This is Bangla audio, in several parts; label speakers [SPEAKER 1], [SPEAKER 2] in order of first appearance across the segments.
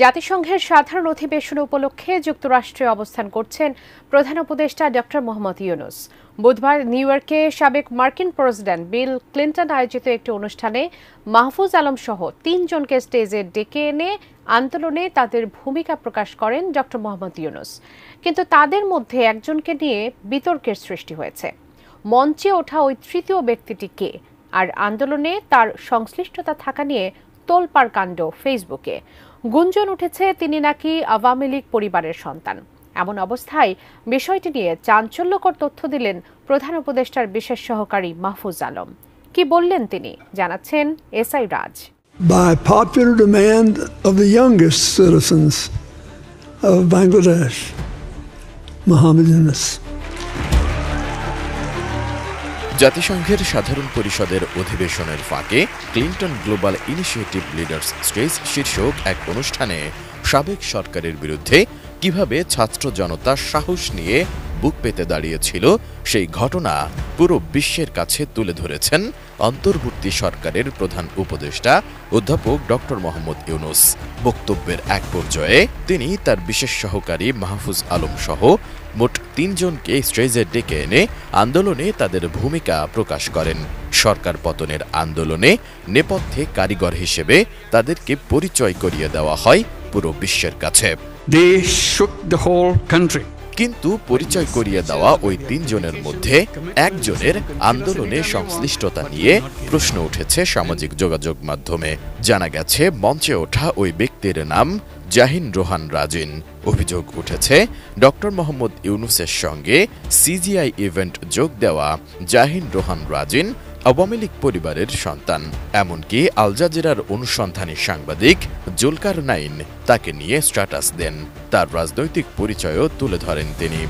[SPEAKER 1] জাতিসংঘের সাধারণ অধিবেশন উপলক্ষে যুক্তরাষ্ট্রে অবস্থান করছেন প্রধান উপদেষ্টা ডক্টর মোহাম্মদ ইউনূস। বুধবার নিউ ইয়র্কে সাবেক মার্কিন প্রেসিডেন্ট বিল ক্লিন্টন আয়োজিত একটি অনুষ্ঠানে মাহফুজ আলম সহ 3 জনকে স্টেজে ডেকে এনে আন্দোলনে তাদের ভূমিকা প্রকাশ করেন ডক্টর মোহাম্মদ ইউনূস। কিন্তু তাদের মধ্যে একজনকে নিয়ে বিতর্কের সৃষ্টি হয়েছে। মঞ্চে ওঠা ওই তৃতীয় ব্যক্তিটি কে, আর আন্দোলনে তার সংশ্লিষ্টতা থাকা নিয়ে তোলপাড় কাণ্ড ফেসবুকে। গুঞ্জন উঠেছে তিনি নাকি আওয়ামী লীগ পরিবারের সন্তান। এমন অবস্থায় বিষয়টি নিয়ে চাঞ্চল্যকর তথ্য দিলেন প্রধান উপদেষ্টার বিশেষ সহকারী মাহফুজ আলম। কি বললেন তিনি, জানাচ্ছেন SI Raj.
[SPEAKER 2] By popular demand of the youngest citizens of Bangladesh, Mohammed Yunus.
[SPEAKER 3] জাতিসংঘের সাধারণ পরিষদের অধিবেশনের ফাঁকে Clinton global initiative leaders stage শীর্ষক এক অনুষ্ঠানে সাবেক সরকারের বিরুদ্ধে কিভাবে ছাত্র জনতা সাহস নিয়ে বুক পেতে দাঁড়িয়েছিল সেই ঘটনা পুরো বিশ্বের কাছে তুলে ধরেছেন অন্তর্বর্তী সরকারের প্রধান উপদেষ্টা অধ্যাপক ডক্টর মোহাম্মদ ইউনূস। বক্তব্যের এক পর্যায়ে তিনি তার বিশেষ সহকারী মাহফুজ আলম সহ মোট 3 জনকে স্টেজে ডেকে এনে আন্দোলনে তাদের ভূমিকা প্রকাশ করেন। সরকার পতনের আন্দোলনে নেপথ্যে কারিগর হিসেবে তাদেরকে পরিচয় করিয়ে দেওয়া হয় পুরো বিশ্বের কাছে। কিন্তু পরিচয় করিয়ে দেওয়া ওই 3 জনের মধ্যে একজনের আন্দোলনে সংশ্লিষ্টতা নিয়ে প্রশ্ন উঠেছে সামাজিক যোগাযোগ মাধ্যমে। জানা গেছে মঞ্চে ওঠা ওই ব্যক্তির নাম জাহিন রোহান রাজিন। অভিযোগ উঠেছে ডক্টর মোহাম্মদ ইউনূসের সঙ্গে সিজিআই ইভেন্ট যোগ দেওয়া জাহিন রোহান রাজিন আওয়ামী লীগ পরিবারের সন্তান। এমনকি আল জাজিরার অনুসন্ধানী সাংবাদিক জুলকারনাইন তাকে নিয়ে স্ট্যাটাস দেন। তার রাজনৈতিক পরিচয়ও তুলে ধরেন তিনি।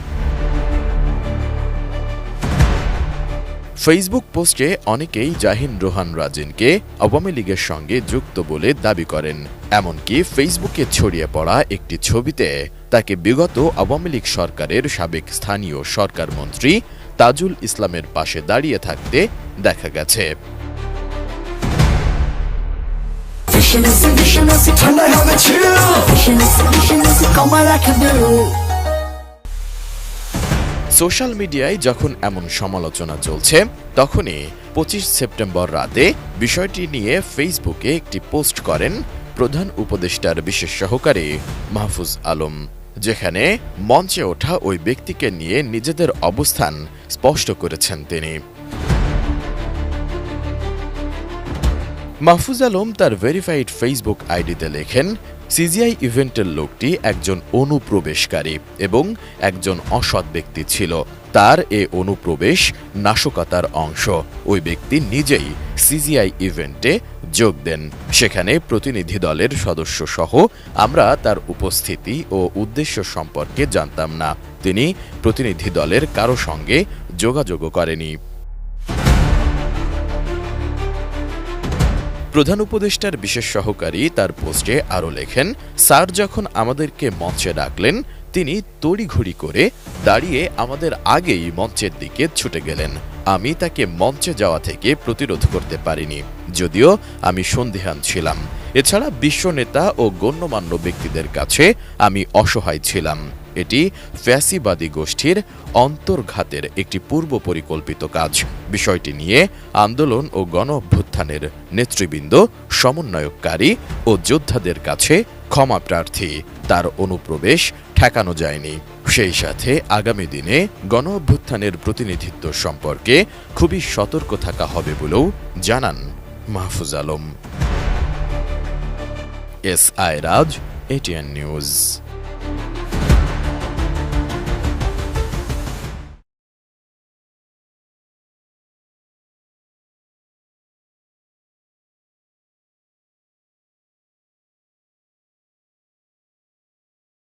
[SPEAKER 3] ফেসবুক পোস্টে অনেকেই জাহিন রোহান রাজিনকে আওয়ামী লীগের সঙ্গে যুক্ত বলে দাবি করেন। এমনকি ফেসবুকে ছড়িয়ে পড়া একটি ছবিতে তাকে বিগত আওয়ামী লীগ সরকারের সাবেক স্থানীয় সরকার মন্ত্রী তাজুল ইসলামের পাশে দাঁড়িয়ে থাকতে দেখা গেছে। সোশ্যাল মিডিয়ায় যখন এমন সমালোচনা চলছে, তখনই 25 সেপ্টেম্বর রাতে বিষয়টি নিয়ে ফেসবুকে একটি পোস্ট করেন প্রধান উপদেষ্টার বিশেষ সহকারী মাহফুজ আলম, যেখানে মঞ্চে ওঠা ওই ব্যক্তিকে নিয়ে নিজেদের অবস্থান স্পষ্ট করেছেন তিনি। মাহফুজ আলম তার ভেরিফাইড ফেসবুক আইডিতে লেখেন, সিজিআই ইভেন্টের লোকটি একজন অনুপ্রবেশকারী এবং একজন অসৎ ব্যক্তি ছিল। তার এ অনুপ্রবেশ নাশকতার অংশ। ওই ব্যক্তি নিজেই সিজিআই ইভেন্টে যোগ দেন। সেখানে প্রতিনিধি দলের সদস্য সহ আমরা তার উপস্থিতি ও উদ্দেশ্য সম্পর্কে জানতাম না। তিনি প্রতিনিধি দলের কারো সঙ্গে যোগাযোগও করেনি। প্রধান উপদেষ্টার বিশেষ সহকারী তার পোস্টে আরও লেখেন, স্যার যখন আমাদেরকে মঞ্চে ডাকলেন, তিনি তড়িঘড়ি করে দাঁড়িয়ে আমাদের আগেই মঞ্চের দিকে ছুটে গেলেন। আমি তাকে মঞ্চে যাওয়া থেকে প্রতিরোধ করতে পারিনি, যদিও আমি সন্দিহান ছিলাম। এছাড়া বিশ্ব নেতা ও গণ্যমান্য ব্যক্তিদের কাছে আমি অসহায় ছিলাম। এটি ফ্যাসিবাদী গোষ্ঠীর অন্তর্ঘাতের একটি পূর্ব পরিকল্পিত কাজ। বিষয়টি নিয়ে আন্দোলন ও গণ অভ্যুত্থানের নেতৃবৃন্দ, সমন্বয়কারী ও যোদ্ধাদের কাছে ক্ষমা প্রার্থী। তার অনুপ্রবেশ ঠেকানো যায়নি। সেই সাথে আগামী দিনে গণ অভ্যুত্থানের প্রতিনিধিত্ব সম্পর্কে খুবই সতর্ক থাকা হবে বলেও জানান মাহফুজ আলম। এসআই রাজ, এটিএন নিউজ।